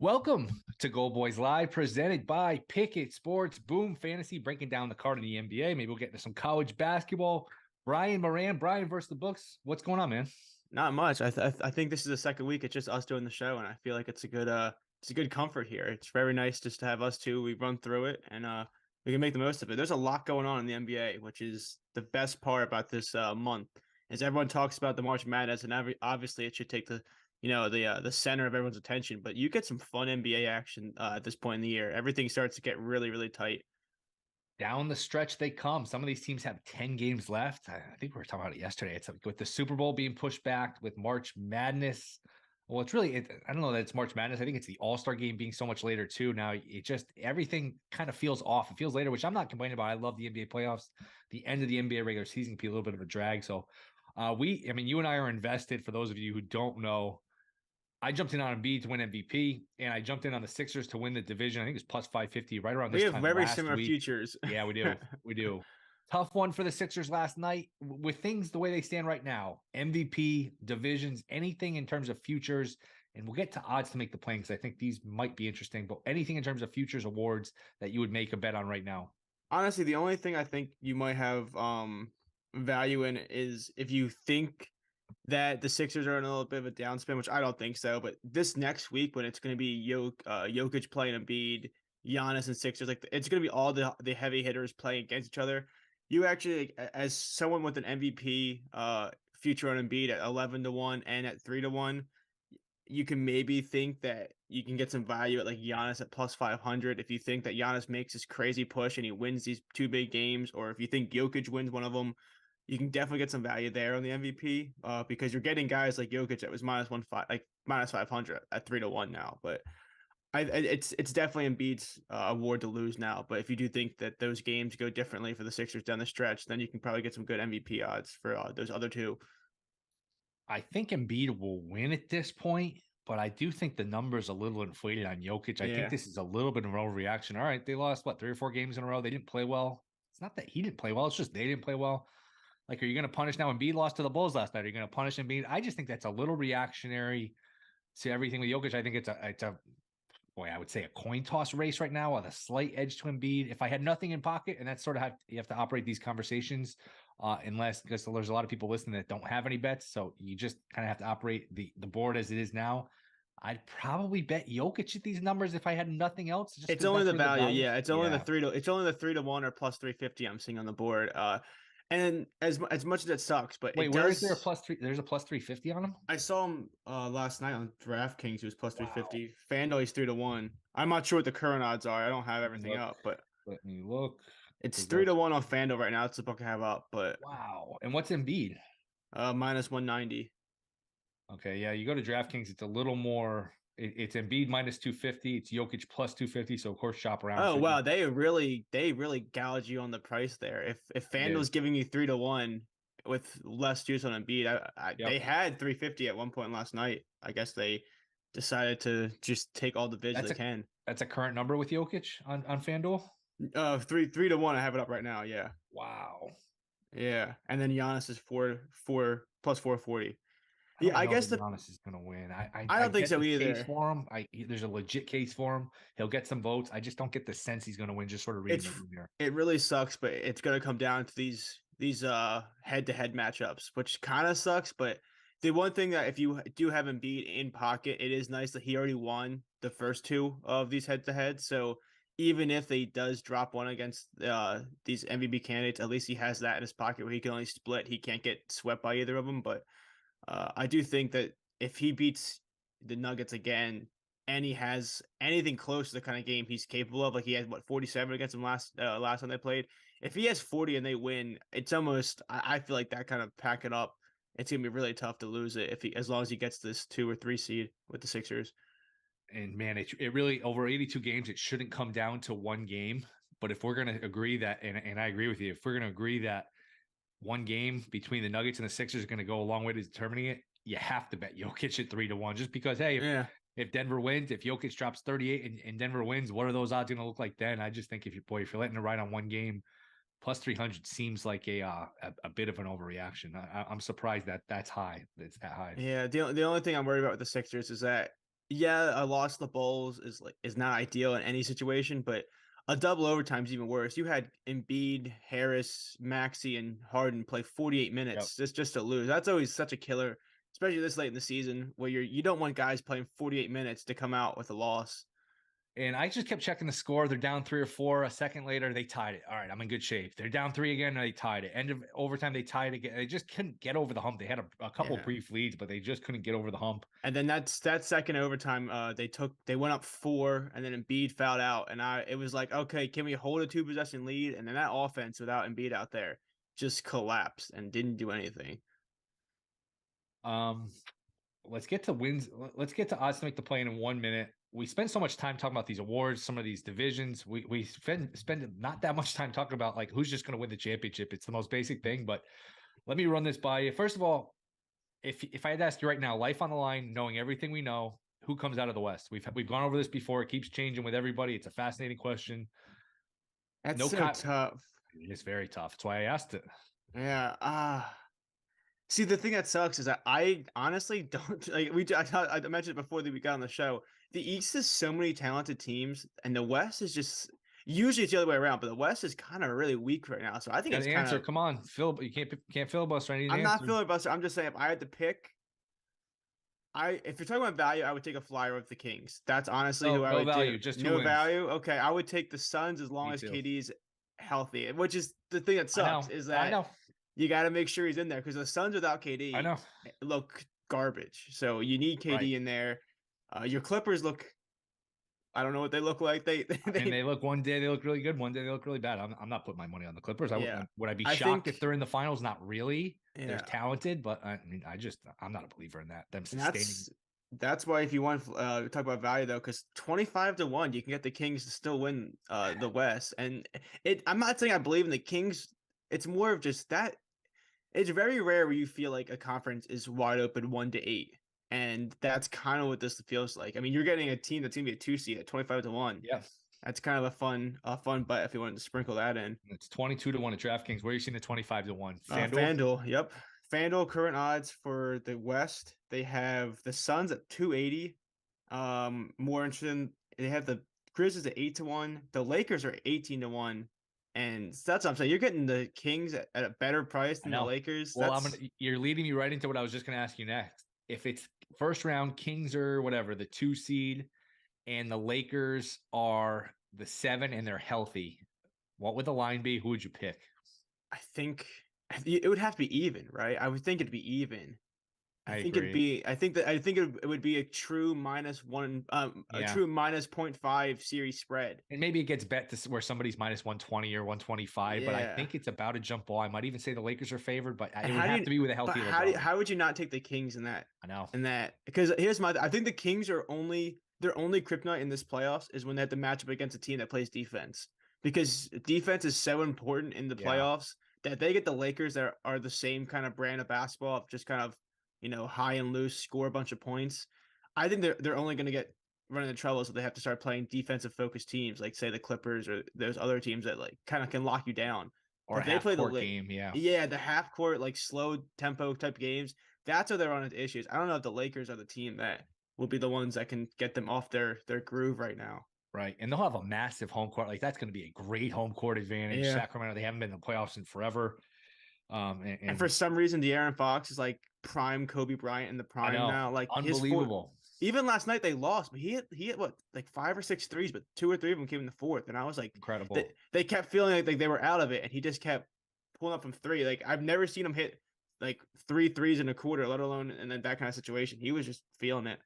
Welcome to Goldboys Live, presented by Pickett Sports Boom Fantasy, breaking down the card in the NBA. Maybe we'll get into some college basketball. Brian Moran, Brian versus the books. What's going on, man? Not much. I think this is the second week. It's just us doing the show, and I feel like it's a good comfort here. It's very nice just to have us two. We run through it, and we can make the most of it. There's a lot going on in the NBA, which is the best part about this month. As everyone talks about the March Madness, and obviously it should take the center of everyone's attention. But you get some fun NBA action at this point in the year. Everything starts to get really tight. Down the stretch they come. Some of these teams have 10 games left. I think we were talking about it yesterday. It's like with the Super Bowl being pushed back, with March Madness. Well, it's really, I don't know that it's March Madness. I think it's the All-Star game being so much later too. Now it just, everything kind of feels off. It feels later, which I'm not complaining about. I love the NBA playoffs. The end of the NBA regular season can be a little bit of a drag. So you and I are invested. For those of you who don't know, I jumped in on Embiid to win MVP, and I jumped in on the Sixers to win the division. I think it's plus 550 right around We this have time very last similar week. futures. Yeah, we do. We do. Tough one for the Sixers last night. With things the way they stand right now, MVP, divisions, anything in terms of futures, and we'll get to odds to make the play because I think these might be interesting, but anything in terms of futures awards that you would make a bet on right now. Honestly, the only thing I think you might have value in is if you think that the Sixers are in a little bit of a downspin, which I don't think so. But this next week, when it's going to be Jokic playing Embiid, Giannis and Sixers, like it's going to be all the heavy hitters playing against each other. You actually, as someone with an MVP future on Embiid at 11-1 and at 3-1, you can maybe think that you can get some value at like Giannis at plus 500 if you think that Giannis makes this crazy push and he wins these two big games, or if you think Jokic wins one of them, you can definitely get some value there on the MVP because you're getting guys like Jokic that was minus 500 at 3-1 now. But it's definitely Embiid's award to lose now. But if you do think that those games go differently for the Sixers down the stretch, then you can probably get some good MVP odds for those other two. I think Embiid will win at this point, but I do think the number's a little inflated on Jokic. I think Yeah. this is a little bit of an overreaction. All right, they lost, what, 3 or 4 games in a row? They didn't play well. It's not that he didn't play well. It's just they didn't play well. Like, are you going to punish now? Embiid lost to the Bulls last night. Are you going to punish Embiid? I just think that's a little reactionary to everything with Jokic. I think I would say a coin toss race right now with a slight edge to Embiid. If I had nothing in pocket, and that's sort of how you have to operate these conversations, unless because there's a lot of people listening that don't have any bets, so you just kind of have to operate the board as it is now. I'd probably bet Jokic at these numbers if I had nothing else. Just It's because only that's the where the value, value. yeah. Yeah. It's only the 3-1 or plus 350 I'm seeing on the board. And as much as it sucks, but Wait, it where is there a does. plus three? There's a plus 350 on him. I saw him last night on DraftKings. He was plus Wow. 350. FanDuel he's 3-1. I'm not sure what the current odds are. I don't have Let me everything look. up, but Let me look. it's Because three that's to one on FanDuel right now. It's the book I have up, but wow. And what's Embiid? minus 190. Okay, yeah, you go to DraftKings, it's a little more. It's Embiid minus 250. It's Jokic plus 250. So of course, shop around. Oh So wow, they really gouge you on the price there. If they did. FanDuel's giving you 3-1 with less juice on Embiid, they Yep. had 350 at one point last night. I guess they decided to just take all the bids That's they a can. that's a current number with Jokic on FanDuel. Three to one. I have it up right now. Yeah, Wow. yeah. And then Giannis is four plus 440. I Yeah, don't I know guess that the Giannis is going to win. I I don't think get so the case either. for him. There's a legit case for him. He'll get some votes. I just don't get the sense he's going to win. Just sort of reading It's the room here. it really sucks, but it's gonna come down to these head-to-head matchups, which kind of sucks. But the one thing that if you do have Embiid in pocket, it is nice that he already won the first two of these head-to-head. So even if he does drop one against these MVP candidates, at least he has that in his pocket where he can only split. He can't get swept by either of them. But I do think that if he beats the Nuggets again, and he has anything close to the kind of game he's capable of, like he had 47 against them last time they played. If he has 40 and they win, it's almost I feel like that kind of pack it up. It's gonna be really tough to lose it if he as long as he gets this 2 or 3 seed with the Sixers. And man, it really over 82 games, it shouldn't come down to one game. But if we're going to agree that, and I agree with you, if we're going to agree that one game between the Nuggets and the Sixers is going to go a long way to determining it, you have to bet Jokic at 3-1, just because, hey, Yeah, if Denver wins, if Jokic drops 38 and Denver wins, what are those odds going to look like then? I just think if you're letting it ride on one game, plus 300 seems like a bit of an overreaction. I'm surprised that that's high. It's that high. yeah. The only thing I'm worried about with the Sixers is that Yeah, a loss to the Bulls is not ideal in any situation, but a double overtime is even worse. You had Embiid, Harris, Maxey, and Harden play 48 Yep. minutes just to lose. That's always such a killer, especially this late in the season where you don't want guys playing 48 minutes to come out with a loss. And I just kept checking the score. They're down 3 or 4. A second later, they tied it. All right, I'm in good shape. They're down 3 again. They tied it. End of overtime, they tied again. They just couldn't get over the hump. They had a couple Yeah. brief leads, but they just couldn't get over the hump. And then that second overtime, they went up 4, and then Embiid fouled out, and it was like, okay, can we hold a 2 possession lead? And then that offense without Embiid out there just collapsed and didn't do anything. Um, let's get to wins. Let's get to odds to make the play in 1 minute. We spend so much time talking about these awards, some of these divisions. We spend not that much time talking about like who's just going to win the championship. It's the most basic thing, but let me run this by you. First of all, if I had to ask you right now, life on the line, knowing everything we know, who comes out of the West? We've gone over this before. It keeps changing with everybody. It's a fascinating question. That's No, so tough. it's very tough. That's why I asked it. Yeah. See, the thing that sucks is that I honestly don't like. I mentioned it before that we got on the show. The East is so many talented teams, and the West is just usually it's the other way around. But the West is kind of really weak right now. So I think Got it's an kind answer. of. Come on, Phil. You can't filibuster. I need an I'm not answer. filibuster. I'm just saying if I had to pick, if you're talking about value, I would take a flyer with the Kings. That's honestly who I No would do. value, just who No wins. value. Okay, I would take the Suns as long Me as too. KD's healthy, which is the thing that I know. sucks is I that know. you got to make sure he's in there because the Suns without I KD know. look garbage. So you need Right. KD in there. Your Clippers look. I don't know what they look like. They I mean, they they look one day they look really good, one day they look really bad. I'm not putting my money on the Clippers. yeah. Would I be I shocked if think they're in the finals? Not really. They're yeah, talented, but I mean, I'm not a believer in that. Them and sustaining. that's why if you want to talk about value though, because 25-1, you can get the Kings to still win the West. And I'm not saying I believe in the Kings. It's more of just that it's very rare where you feel like a conference is wide open 1-8. And that's kind of what this feels like. I mean, you're getting a team that's gonna be a 2 seed at 25-1. Yeah, That's kind of a fun bet if you wanted to sprinkle that in. it's 22-1 at DraftKings. Where are you seeing the 25-1? FanDuel. FanDuel, yep. FanDuel current odds for the West. They have the Suns at 280. More interesting. They have the Grizzlies at 8-1. The Lakers are 18-1. And that's what I'm saying. You're getting the Kings at a better price I than the know. Lakers. Well, you're leading me right into what I was just gonna ask you next. If it's first round, Kings or whatever, the 2 seed, and the Lakers are the 7 and they're healthy, what would the line be? Who would you pick? I think it would have to be even, right? I would think it'd be even. I I think it'd agree. be. I think it would be a true -1, a Yeah. true minus -0.5 series spread. And maybe it gets bet to where somebody's minus 120 or 125, but I Yeah. think it's about a jump ball. I might even say the Lakers are favored, but And it would have to be with a but healthy LeBron. how would you not take the Kings in that? I know. Because I think the Kings are their only kryptonite in this playoffs is when they have to match up against a team that plays defense. Because defense is so important in the Yeah. playoffs that they get the Lakers that are the same kind of brand of basketball of just kind of, high and loose, score a bunch of points. I think they're only going to get run into trouble so they have to start playing defensive focused teams like say the Clippers or those other teams that like kind of can lock you down. Or But a if they half play court game. Yeah. the half court like slow tempo type games, that's where they run into issues. I don't know if the Lakers are the team that will be the ones that can get them off their groove right now. Right. And they'll have a massive home court. Like that's going to be a great home court advantage. Yeah. Sacramento, they haven't been in the playoffs in forever. And for some reason, De'Aaron Fox is like prime Kobe Bryant in the I prime know. now. Like Unbelievable. even last night they lost, but he hit what like 5 or 6 threes, but 2 or 3 of them came in the fourth. And I was like, Incredible. they kept feeling like they were out of it, and he just kept pulling up from three. Like I've never seen him hit like 3 threes in a quarter, let alone in that kind of situation. He was just feeling it.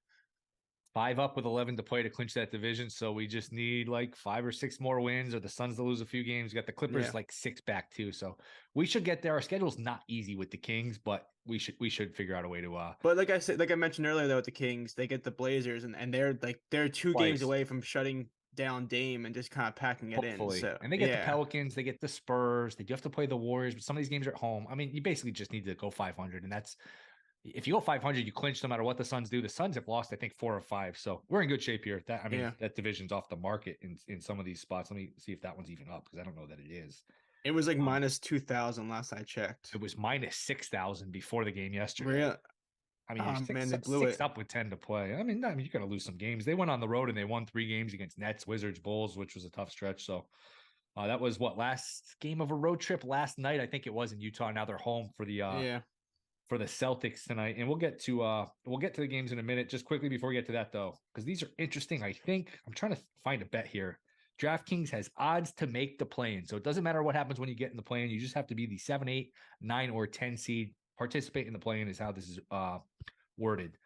5 up with 11 to play to clinch that division. So we just need like 5 or 6 more wins, or the Suns to lose a few games. We got the Clippers Yeah. like 6 back too. So we should get there. Our schedule's not easy with the Kings, but we should figure out a way to But like I said, like I mentioned earlier, though, with the Kings, they get the Blazers, and they're 2 games twice, away from shutting down Dame and just kind of packing it in. hopefully. So And they get the yeah, Pelicans, they get the Spurs, they do have to play the Warriors, but some of these games are at home. I mean, you basically just need to go 500, and that's if you go 500, you clinch no matter what the Suns do. The Suns have lost, I think, 4 or 5. So we're in good shape here. Yeah. That division's off the market in some of these spots. Let me see if that one's even up because I don't know that it is. It was like minus 2,000 last I checked. It was minus 6,000 before the game yesterday. Really? I mean, you're Oh man, six, they blew six it. up with 10 to play. I mean, you're going to lose some games. They went on the road and they won 3 games against Nets, Wizards, Bulls, which was a tough stretch. So that was what last game of a road trip last night. I think it was in Utah. Now they're home Yeah. for the Celtics tonight. And we'll get to the games in a minute. Just quickly before we get to that though, because these are interesting. I think I'm trying to find a bet here. DraftKings has odds to make the play-in. So it doesn't matter what happens when you get in the play-in. You just have to be the 7, 8, 9, or 10 seed. Participate in the play-in is how this is worded.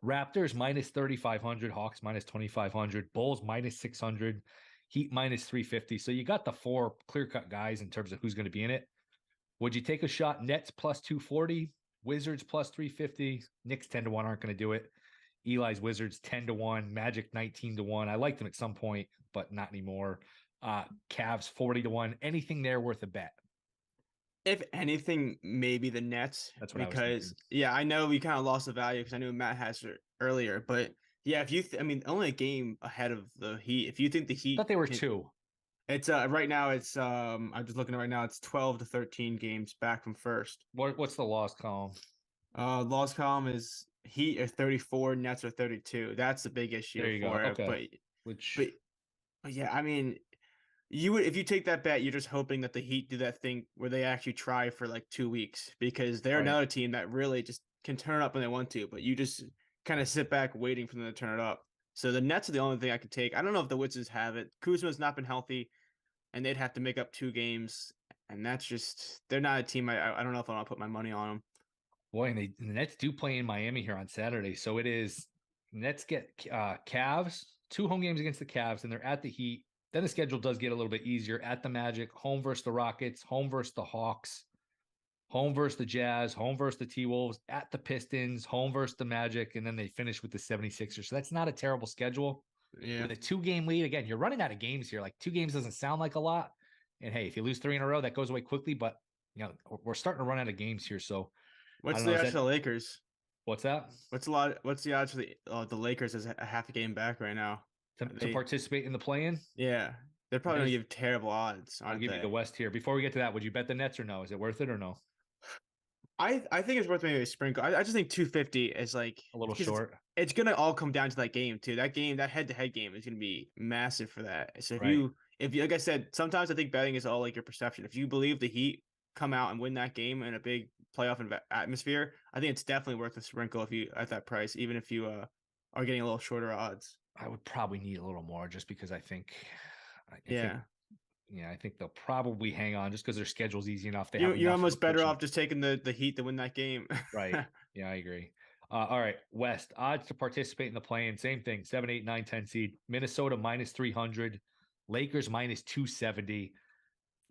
Raptors minus 3,500, Hawks minus 2,500, Bulls minus 600, Heat minus 350. So you got the 4 clear-cut guys in terms of who's going to be in it. Would you take a shot? Nets plus 240, Wizards plus 350, Knicks 10 to 1 aren't going to do it. Eli's Wizards 10 to 1, Magic 19 to 1. I liked them at some point, but not anymore. Cavs 40 to 1. Anything there worth a bet? If anything, maybe the Nets, That's what I was thinking. because yeah, I know we kind of lost the value because I knew Matt has it earlier, but yeah, if you, I mean, only a game ahead of the Heat. If you think the I Heat thought they were can, 2. it's right now it's I'm just looking at right now it's 12 to 13 games back from first. What's the loss column? Loss column is Heat are 34, Nets are 32. That's the big issue There you go. for it. Okay. But yeah, I mean, you would, if you take that bet, you're just hoping that the Heat do that thing where they actually try for like 2 weeks, because they're Right. another team that really just can turn it up when they want to, but you just kind of sit back waiting for them to turn it up. So the Nets are the only thing I could take. I don't know if the Wizards have it. Kuzma's not been healthy, and they'd have to make up 2 games, and that's just, they're not a team. I don't know if I want to put my money on them. Boy, and the Nets do play in Miami here on Saturday. So it is Nets get Cavs, 2 home games against the Cavs, and they're at the Heat. Then the schedule does get a little bit easier at the Magic, home versus the Rockets, home versus the Hawks, home versus the Jazz, home versus the T-Wolves, at the Pistons, home versus the Magic, and then they finish with the 76ers. So that's not a terrible schedule. Yeah. With a 2-game lead, again, you're running out of games here. Like 2 games doesn't sound like a lot. And hey, if you lose 3 in a row, that goes away quickly. But we're starting to run out of games here. So What's don't the know. odds for the Lakers? What's that? What's the odds for the Lakers as a half a game back right now? To participate in the play-in? Yeah, they're probably gonna give terrible odds. I'll give you the West here. Before we get to that, would you bet the Nets or no? Is it worth it or no? I think it's worth maybe a sprinkle. I just think 250 is like A little short. It's gonna all come down to that game too. That game, that head-to-head game, is gonna be massive for that. So Right. if you like I said, sometimes I think betting is all like your perception. If you believe the Heat come out and win that game in a big playoff atmosphere, I think it's definitely worth a sprinkle if you at that price, even if you are getting a little shorter odds. I would probably need a little more just because I think Yeah. I think they'll probably hang on just because their schedule's easy enough. They You're, have you're enough almost better rotation. off just taking the Heat to win that game. Right. Yeah, I agree. All right. West odds to participate in the play-in. Same thing. 7, 8, 9, 10 seed. Minnesota minus 300. Lakers minus 270.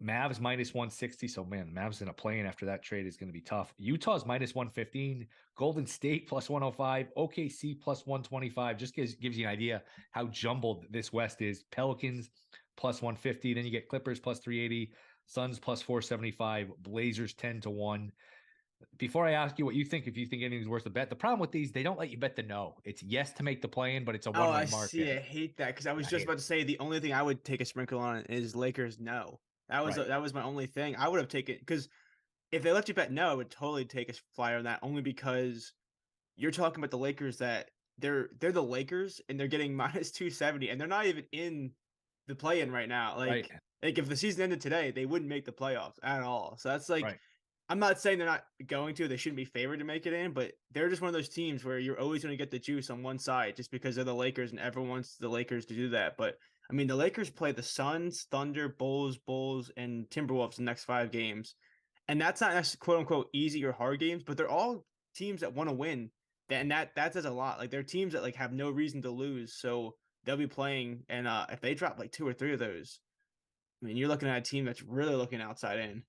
Mavs minus 160. So man, the Mavs in a play-in after that trade is going to be tough. Utah's minus 115. Golden State plus 105. OKC plus 125. Just gives you an idea how jumbled this West is. Pelicans plus 150. Then you get Clippers plus 380. Suns plus 475. Blazers 10 to 1. Before I ask you what you think, if you think anything's worth a bet, the problem with these, they don't let you bet the no. It's yes to make the play-in, but it's a Oh, one-way I see. market. I hate that because I was I just hate about to say the only thing I would take a sprinkle on is Lakers no. Right. That was my only thing. I would have taken, because if they let you bet no, I would totally take a flyer on that, only because you're talking about the Lakers that they're the Lakers and they're getting minus 270 and they're not even in the play-in right now. Right. Like if the season ended today, they wouldn't make the playoffs at all. So that's like, Right. I'm not saying they're not going to. They shouldn't be favored to make it in, but they're just one of those teams where you're always going to get the juice on one side just because they're the Lakers and everyone wants the Lakers to do that. But I mean, the Lakers play the Suns, Thunder, Bulls, and Timberwolves the next 5 games, and that's not necessarily quote unquote easy or hard games, but they're all teams that want to win. And that says a lot. Like they're teams that like have no reason to lose, so they'll be playing. And if they drop like 2 or 3 of those, I mean, you're looking at a team that's really looking outside in.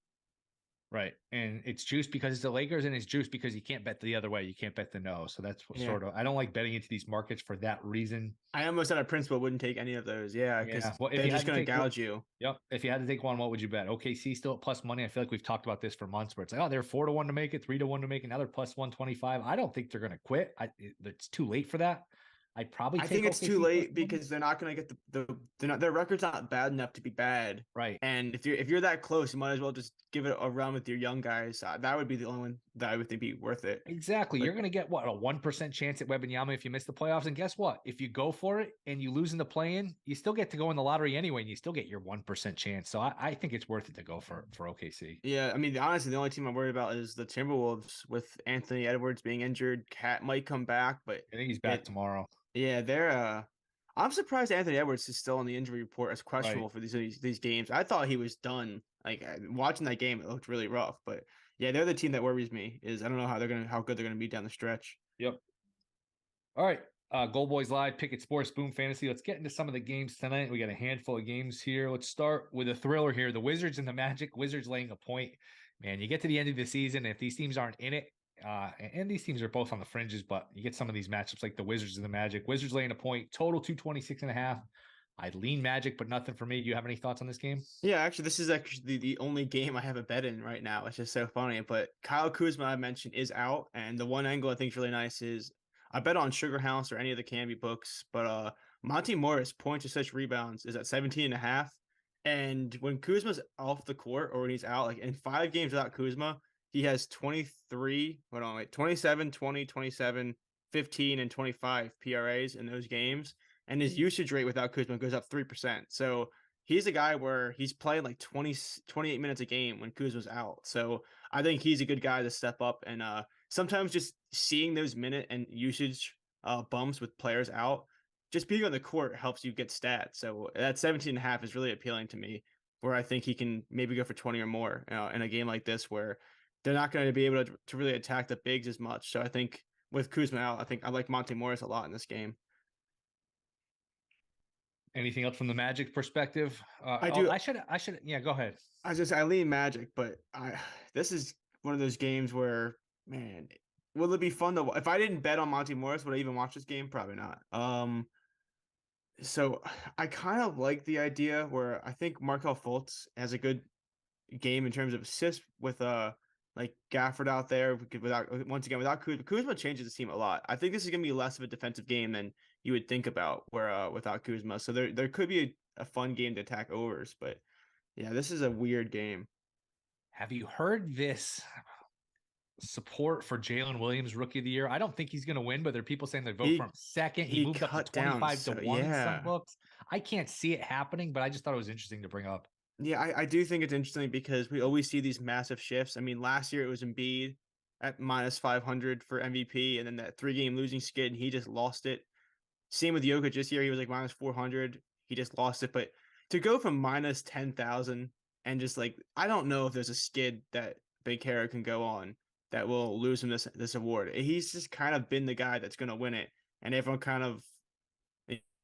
Right. And it's juiced because it's the Lakers, and it's juiced because you can't bet the other way. You can't bet the no. So that's what sort of, I don't like betting into these markets for that reason. I almost out of principle wouldn't take any of those. Yeah, because Well, they're just going to gouge you. Yep. If you had to take one, what would you bet? OKC still at plus money. I feel like we've talked about this for months where it's like, oh, they're 4 to 1 to make it, 3 to 1 to make it. Now they're plus 125. I don't think they're going to quit. It's too late for that. I'd probably I take think it's too OKC plus late money. because they're not going to get they're not, their record's not bad enough to be bad. Right. And if you're that close, you might as well just give it a run with your young guys. That would be the only one that I would think be worth it. Exactly. But You're going to get what, a 1% chance at Wembanyama if you miss the playoffs. And guess what? If you go for it and you lose in the play-in, you still get to go in the lottery anyway, and you still get your 1% chance. So I think it's worth it to go for OKC. yeah, I mean, honestly, the only team I'm worried about is the Timberwolves with Anthony Edwards being injured. Cat might come back, but I think he's yeah, back tomorrow. yeah, they're. I'm surprised Anthony Edwards is still on the injury report as Right. questionable for these games. I thought he was done. Like watching that game, it looked really rough. But yeah, they're the team that worries me. Is I don't know how good they're gonna be down the stretch. Yep. All right. Goldboys Live, Picket Sports, Boom Fantasy. Let's get into some of the games tonight. We got a handful of games here. Let's start with a thriller here. The Wizards and the Magic. Wizards laying a point. Man, you get to the end of the season, if these teams aren't in it, and these teams are both on the fringes, but you get some of these matchups like the Wizards and the Magic. Wizards laying a point, total 226.5. I'd lean Magic, but nothing for me. Do you have any thoughts on this game? Yeah, actually, this is actually the only game I have a bet in right now. It's just so funny. But Kyle Kuzma, I mentioned, is out, and the one angle I think is really nice is I bet on Sugar House or any of the Canby books, but Monty Morris points, assists, rebounds is at 17.5. And when Kuzma's off the court or when he's out, like in 5 games without Kuzma, he has 23, hold on, wait, 27, 20, 27, 15, and 25 PRAs in those games. And his usage rate without Kuzma goes up 3%. So he's a guy where he's playing like 28 minutes a game when Kuzma's out. So I think he's a good guy to step up. And sometimes just seeing those minute and usage bumps with players out, just being on the court helps you get stats. So that 17.5 is really appealing to me, where I think he can maybe go for 20 or more in a game like this where they're not going to be able to really attack the bigs as much. So I think with Kuzma out, I think I like Monte Morris a lot in this game. Anything else from the Magic perspective? I do. Yeah, go ahead. I lean Magic, but I this is one of those games where, man, will it be fun to if I didn't bet on Monty Morris, would I even watch this game? Probably not. So I kind of like the idea where I think Markel Fultz has a good game in terms of assists with like Gafford out there without once again without Kuzma. Kuzma changes the team a lot. I think this is gonna be less of a defensive game than you would think about where without Kuzma. So there could be a fun game to attack overs, but yeah, this is a weird game. Have you heard this support for Jalen Williams, Rookie of the Year? I don't think he's going to win, but there are people saying they vote for He him second. He he moved up to cut down 25 to so 1 in some yeah. books. I can't see it happening, but I just thought it was interesting to bring up. Yeah, I do think it's interesting because we always see these massive shifts. I mean, last year it was Embiid at minus 500 for MVP, and then that 3-game losing skid, and he just lost it. Same with Jokic this year. He was like minus 400. He just lost it. But to go from minus 10,000 and just like, I don't know if there's a skid that Big Hero can go on that will lose him this award. He's just kind of been the guy that's going to win it. And everyone kind of,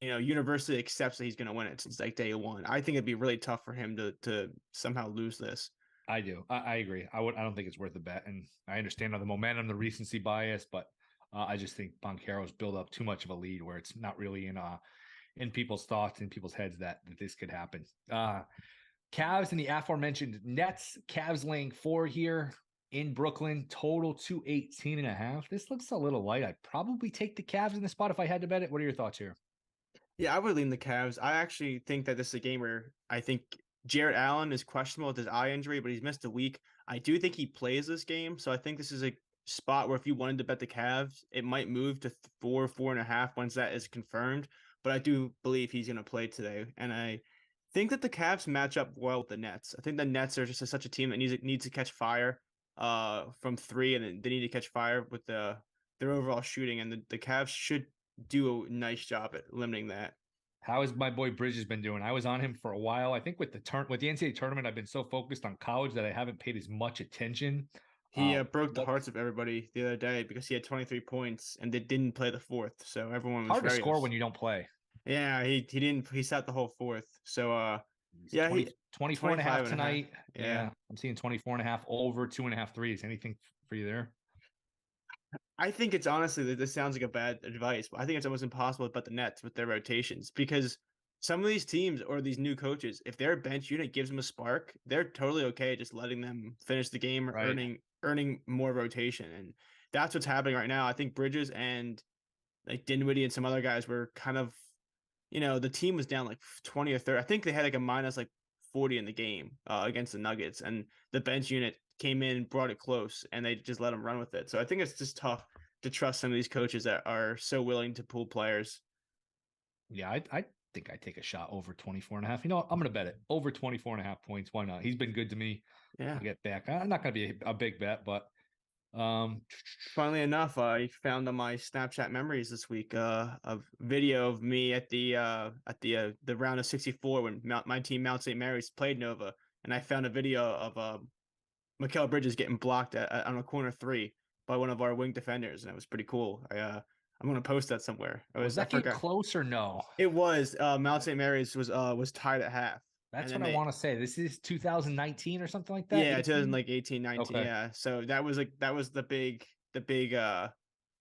universally accepts that he's going to win it since like day one. I think it'd be really tough for him to somehow lose this. I do. I agree. I don't think it's worth a bet. And I understand the momentum, the recency bias, but I just think Banchero's built up too much of a lead where it's not really in people's thoughts, in people's heads that this could happen. Cavs and the aforementioned Nets. Cavs laying 4 here in Brooklyn. Total 218.5. This looks a little light. I'd probably take the Cavs in the spot if I had to bet it. What are your thoughts here? Yeah, I would lean the Cavs. I actually think that this is a game where I think Jarrett Allen is questionable with his eye injury, but he's missed a week. I do think he plays this game, so I think this is a spot where if you wanted to bet the Cavs, it might move to 4.5 once that is confirmed. But I do believe he's going to play today, and I think that the Cavs match up well with the Nets. I think the Nets are just such a team that needs to catch fire from 3, and they need to catch fire with their overall shooting, and the Cavs should do a nice job at limiting that. How has my boy Bridges been doing? I was on him for a while. I think with the NCAA tournament, I've been so focused on college that I haven't paid as much attention. He broke the hearts of everybody the other day because he had 23 points and they didn't play the fourth. So everyone was hard to very score when you don't play. Yeah, he didn't. He sat the whole fourth. So yeah, 24 and a half tonight. Yeah, I'm seeing 24.5 over 2.5 threes. Anything for you there? I think it's honestly, this sounds like a bad advice, but I think it's almost impossible to bet the Nets with their rotations because some of these teams or these new coaches, if their bench unit gives them a spark, they're totally okay just letting them finish the game or right. earning more rotation. And that's what's happening right now. I think Bridges and like Dinwiddie and some other guys were kind of, the team was down like 20 or 30. I think they had like a minus like 40 in the game against the Nuggets, and the bench unit came in, brought it close, and they just let them run with it. So I think it's just tough to trust some of these coaches that are so willing to pull players. Yeah, I think I take a shot over 24.5. You know what? I'm going to bet it over 24.5 points. Why not? He's been good to me. Yeah. I'll get back. I'm not going to be a big bet, but um, Funnily enough, I found on my Snapchat memories this week a video of me at the round of 64 when my team Mount St. Mary's played Nova, and I found a video of Mikal Bridges getting blocked on a corner three by one of our wing defenders, and it was pretty cool. I'm gonna post that somewhere. was I that game forgot. close or no? It was Mount St. Mary's was tied at half, and That's then what I want to say. This is 2019 or something like that. yeah, 18. 2018, 19, Okay. yeah. So that was the big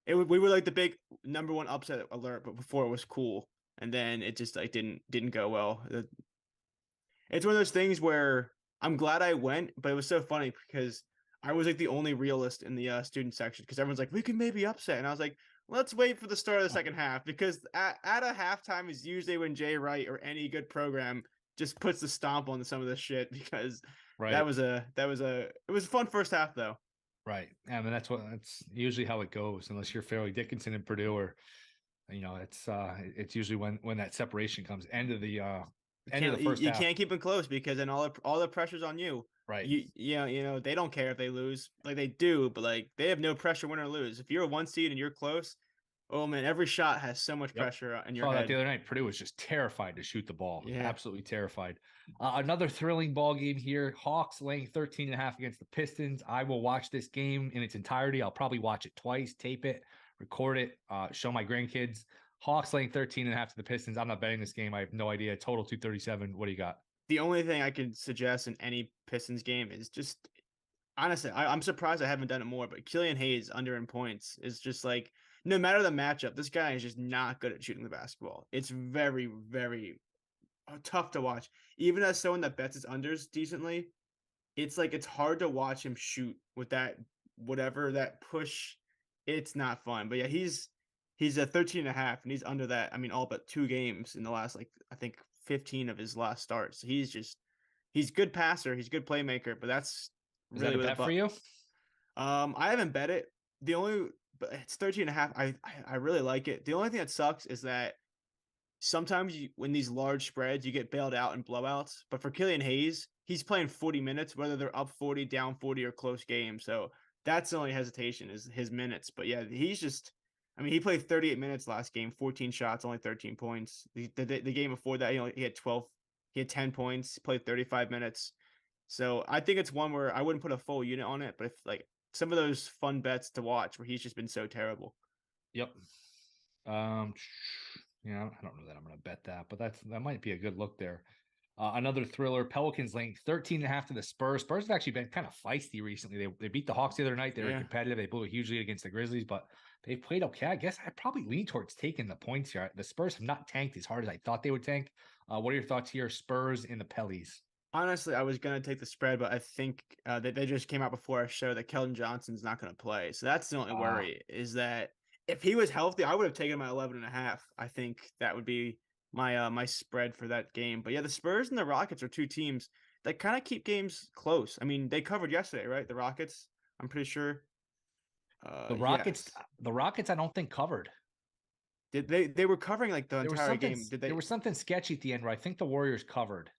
we were like the big number one upset alert, but before it was cool, and then it just like didn't go well. It's one of those things where I'm glad I went, but it was so funny because I was like the only realist in the student section because everyone's like, we can maybe upset, and I was like, let's wait for the start of the second half because at a halftime is usually when Jay Wright or any good program just puts the stomp on some of this shit because Right. it was a fun first half though. Right. I mean, that's usually how it goes, unless you're Fairleigh Dickinson and Purdue, or it's usually when that separation comes, end of the first You half. can't keep them close because then all the pressure's on you. Right. They don't care if they lose, like they do, but like they have no pressure win or lose. If you're a one seed and you're close, oh man, every shot has so much Yep. pressure in your Saw that the head. other night. Purdue was just terrified to shoot the ball. Yeah. Absolutely terrified. Another thrilling ball game here. Hawks laying 13.5 against the Pistons. I will watch this game in its entirety. I'll probably watch it twice, tape it, record it, show my grandkids. Hawks laying 13.5 to the Pistons. I'm not betting this game. I have no idea. Total 237. What do you got? The only thing I could suggest in any Pistons game is just honestly, I'm surprised I haven't done it more, but Killian Hayes under in points is just like no matter the matchup, this guy is just not good at shooting the basketball. It's very, very tough to watch. Even as someone that bets his unders decently, it's like it's hard to watch him shoot with that whatever that push. It's not fun. But yeah, he's a 13 and a half and he's under that. I mean, all but 2 games in the last like I think 15 of his last starts. He's good passer, he's good playmaker, but that's Is that really a with a bet for but. you? I haven't bet it. The only but it's 13 and a half. I really like it. The only thing that sucks is that sometimes when these large spreads, you get bailed out in blowouts. But for Killian Hayes, he's playing 40 minutes, whether they're up 40, down 40, or close game. So that's the only hesitation is his minutes. But yeah, he played 38 minutes last game, 14 shots, only 13 points. The game before that, he had 12, he had 10 points, played 35 minutes. So I think it's one where I wouldn't put a full unit on it, but if like some of those fun bets to watch where he's just been so terrible. Yep. I don't know that I'm going to bet that, but that might be a good look there. Another thriller, Pelicans laying 13.5 to the Spurs. Spurs have actually been kind of feisty recently. They beat the Hawks the other night. They were competitive. They blew a huge lead against the Grizzlies, but they played okay. I guess I probably lean towards taking the points here. The Spurs have not tanked as hard as I thought they would tank. What are your thoughts here, Spurs in the Pellies? Honestly, I was going to take the spread, but I think they just came out before our show that Keldon Johnson's not going to play. So that's the only worry is that if he was healthy, I would have taken him at 11 and a half. I think that would be my spread for that game. But yeah, the Spurs and the Rockets are two teams that kind of keep games close. I mean, they covered yesterday, right? The Rockets, I'm pretty sure. The Rockets, I don't think covered. Did they were covering like the entire game? Did they? There was something sketchy at the end where I think the Warriors covered.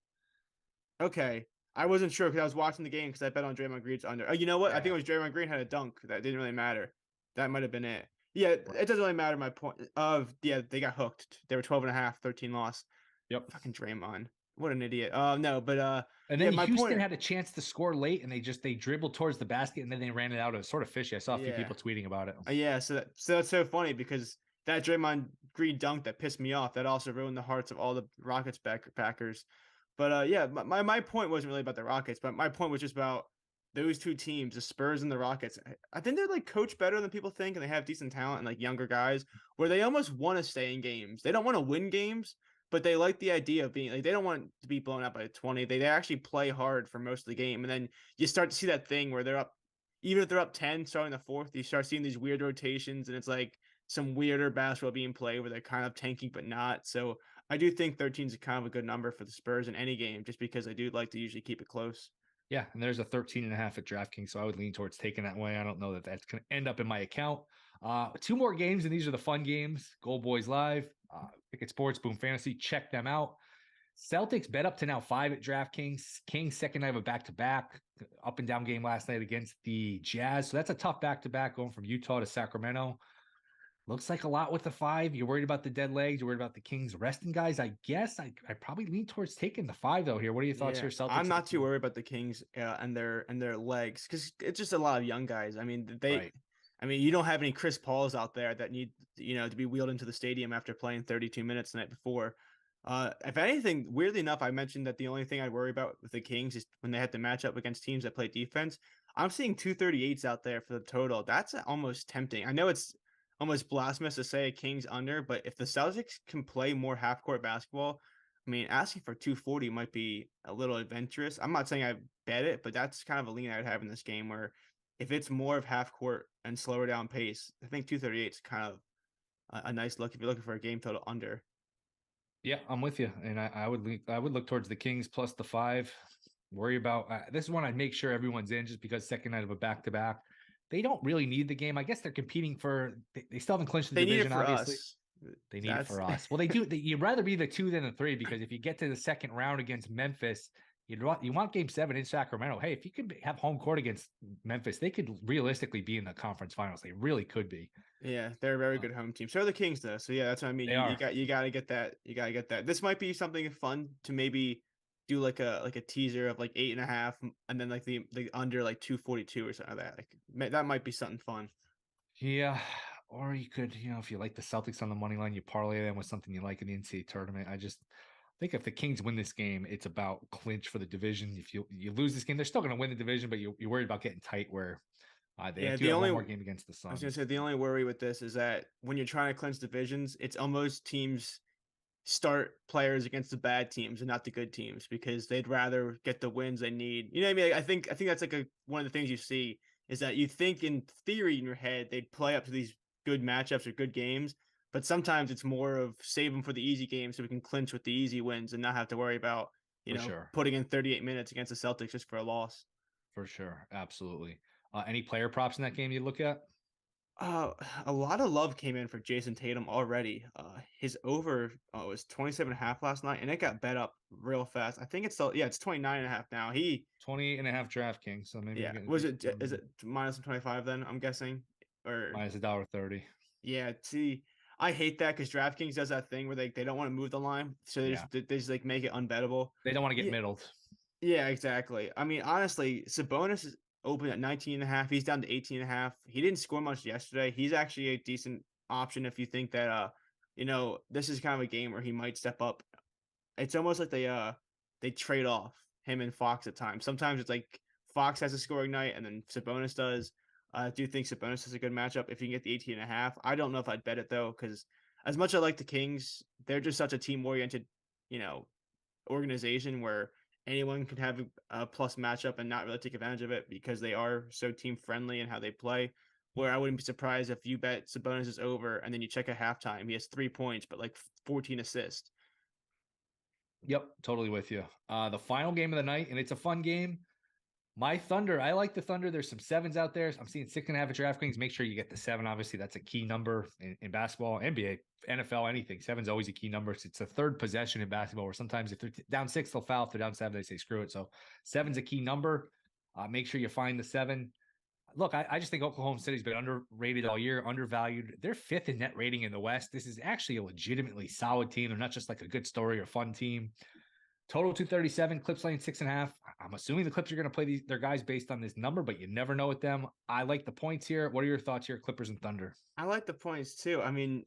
Okay. I wasn't sure because I was watching the game because I bet on Draymond Green's under. Oh, you know what? Yeah. I think it was Draymond Green had a dunk. That didn't really matter. That might have been it. Yeah, it doesn't really matter. My point they got hooked. They were 12 and a half, 13 loss. Yep. Fucking Draymond. What an idiot. No, but and then Houston had a chance to score late and they dribbled towards the basket and then they ran it out. It was sort of fishy. I saw a few people tweeting about it. So that's so funny because that Draymond Green dunk that pissed me off, that also ruined the hearts of all the Rockets backers. But my point wasn't really about the Rockets, but my point was just about those two teams, the Spurs and the Rockets. I think they're like coached better than people think, and they have decent talent and like younger guys where they almost want to stay in games. They don't want to win games, but they like the idea of being like they don't want to be blown out by 20. They actually play hard for most of the game, and then you start to see that thing where they're up, even if they're up 10, starting the fourth, you start seeing these weird rotations, and it's like some weirder basketball being played where they're kind of tanking but not. So I do think 13 is kind of a good number for the Spurs in any game, just because I do like to usually keep it close. Yeah, and there's a 13.5 at DraftKings, so I would lean towards taking that way. I don't know that that's going to end up in my account. Two more games, and these are the fun games. Goldboys Live, Picket Sports, Boom Fantasy. Check them out. Celtics bet up to now 5 at DraftKings. Kings second night of a back-to-back, up and down game last night against the Jazz. So that's a tough back-to-back going from Utah to Sacramento. Looks like a lot with the 5. You're worried about the dead legs. You're worried about the Kings resting guys. I guess I probably lean towards taking the 5 though here. What are your thoughts Yeah, here, Celtics? I'm not too worried about the Kings and their legs because it's just a lot of young guys. I mean, Right. you don't have any Chris Pauls out there that need to be wheeled into the stadium after playing 32 minutes the night before. If anything, weirdly enough, I mentioned that the only thing I'd worry about with the Kings is when they have to match up against teams that play defense. I'm seeing 238s out there for the total. That's almost tempting. I know it's almost blasphemous to say a Kings under, but if the Celtics can play more half court basketball, I mean, asking for 240 might be a little adventurous. I'm not saying I bet it, but that's kind of a lean I would have in this game where if it's more of half court and slower down pace, I think 238 is kind of a nice look if you're looking for a game total under. Yeah, I'm with you, and I would look towards the Kings plus the 5. Worry about this is one I'd make sure everyone's in just because second night of a back to back. They don't really need the game. I guess they're competing for. They still haven't clinched the They need it division. for Obviously, us. they need it That's for us. Well, they do. You'd rather be the 2 than the 3 because if you get to the second round against Memphis, you want Game 7 in Sacramento. Hey, if you could have home court against Memphis, they could realistically be in the conference finals. They really could be. yeah, they're a very good home team. So are the Kings though. So yeah, that's what I mean. They You are. got you gotta get that. You gotta get that. This might be something fun to maybe do like a teaser of like 8.5 and then like the under like 242 or something like that. Like that might be something fun. Yeah. Or you could, if you like the Celtics on the money line, you parlay them with something you like in the NCAA tournament. I just think if the Kings win this game, it's about clinch for the division. If you lose this game, they're still going to win the division, but you're worried about getting tight where they Yeah, do the have one only more game against the I was gonna Suns. say the only worry with this is that when you're trying to clinch divisions, it's almost teams start players against the bad teams and not the good teams because they'd rather get the wins they need. You know what I mean? I think that's like one of the things you see is that you think in theory in your head they'd play up to these good matchups or good games, but sometimes it's more of save them for the easy games so we can clinch with the easy wins and not have to worry about For sure. putting in 38 minutes against the Celtics just for a loss. For sure. Absolutely. Any player props in that game you look at? Uh, a lot of love came in for Jason Tatum already. His over was 27.5 last night, and it got bet up real fast. I think it's still, yeah, it's 29.5 now. 28.5 DraftKings. So maybe you're Yeah, getting was it, is it minus 25 then? I'm guessing, or minus $1.30. yeah. See, I hate that because DraftKings does that thing where they don't want to move the line, so Yeah. they just like make it unbettable. They don't want to get Yeah, middled. yeah, exactly. I mean, honestly, Sabonis is open at 19.5. He's down to 18.5. He didn't score much yesterday. He's actually a decent option if you think that this is kind of a game where he might step up. It's almost like they trade off him and Fox at times. Sometimes it's like Fox has a scoring night and then Sabonis does. I do think Sabonis is a good matchup if you can get the 18.5. I don't know if I'd bet it though, because as much as I like the Kings, they're just such a team oriented, you know, organization where anyone could have a plus matchup and not really take advantage of it because they are so team friendly and how they play. Where I wouldn't be surprised if you bet Sabonis is over and then you check at halftime, he has 3 points but like 14 assists. Yep, totally with you. The final game of the night, and it's a fun game. My Thunder, I like the Thunder. There's some 7s out there. I'm seeing 6.5 at DraftKings. Make sure you get the 7. Obviously, that's a key number in basketball, NBA, NFL, anything. 7's always a key number. It's a third possession in basketball where sometimes if they're down 6, they'll foul. If they're down 7, they say screw it. So 7's a key number. Make sure you find the 7. Look, I just think Oklahoma City's been underrated all year, undervalued. They're 5th in net rating in the West. This is actually a legitimately solid team. They're not just like a good story or fun team. Total 237, Clips laying 6.5. I'm assuming the Clips are going to play their guys based on this number, but you never know with them. I like the points here. What are your thoughts here, Clippers and Thunder? I like the points too. I mean,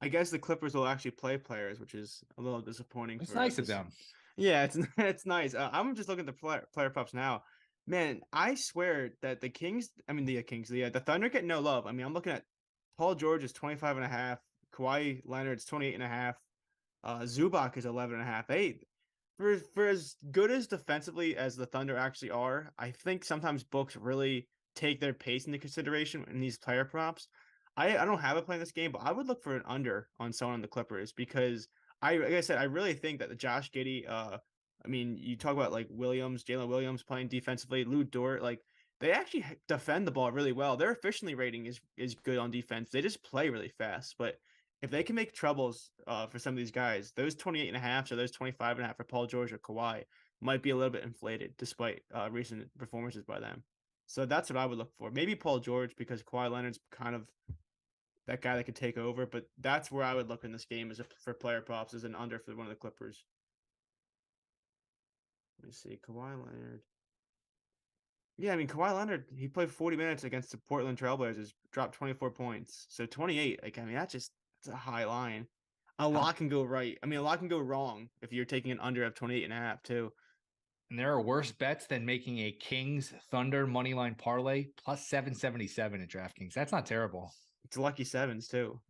I guess the Clippers will actually play players, which is a little disappointing It's for nice of this. them. Yeah, it's it's nice. I'm just looking at the player props now. Man, I swear that the Kings, I mean the Kings, the Thunder get no love. I mean, I'm looking at Paul George is 25.5, Kawhi Leonard's 28.5, Zubac is 11.5. Hey, for as good as defensively as the Thunder actually are, I think sometimes books really take their pace into consideration in these player props. I don't have a play in this game, but I would look for an under on someone on the Clippers because like I said, I really think that the Josh Giddey, I mean, you talk about like Jalen Williams playing defensively, Lou Dort, like they actually defend the ball really well. Their efficiency rating is good on defense. They just play really fast. But if they can make troubles for some of these guys, those 28 and a half or those 25 and a half for Paul George or Kawhi might be a little bit inflated despite recent performances by them. So that's what I would look for. Maybe Paul George because Kawhi Leonard's kind of that guy that could take over. But that's where I would look in this game for player props as an under for one of the Clippers. Let me see, Kawhi Leonard. Yeah, I mean Kawhi Leonard, he played 40 minutes against the Portland Trailblazers, dropped 24 points. So 28, like I mean that's a high line. A How, lot can go right. I mean a lot can go wrong if you're taking an under of 28 and a half too. and there are worse bets than making a Kings Thunder money line parlay plus 777 at DraftKings. That's not terrible. It's lucky sevens too.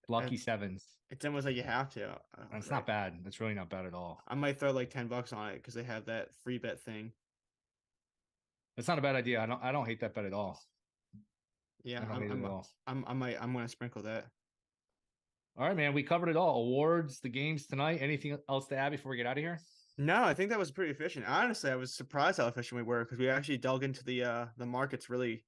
Lucky sevens. It's almost like you have to. That's not bad. That's really not bad at all. I might throw like $10 on it because they have that free bet thing. That's not a bad idea. I don't hate that bet at all. Yeah, I don't hate it at all. I'm gonna sprinkle that. All right, man. We covered it all. Awards, the games tonight. Anything else to add before we get out of here? No, I think that was pretty efficient. Honestly, I was surprised how efficient we were because we actually dug into the markets really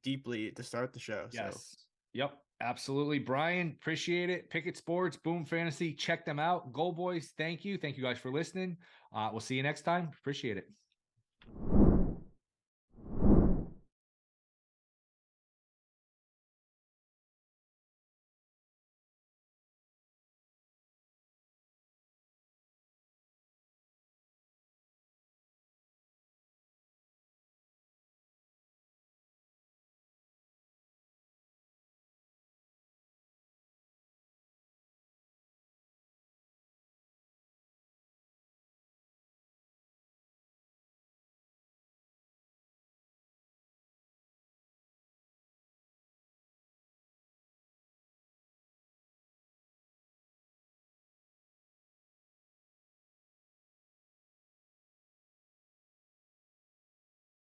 deeply to start the show. Yes. So Yep. Absolutely. Brian, appreciate it. Pickett Sports, Boom Fantasy. Check them out. Goldboys, thank you. Thank you guys for listening. We'll see you next time. Appreciate it.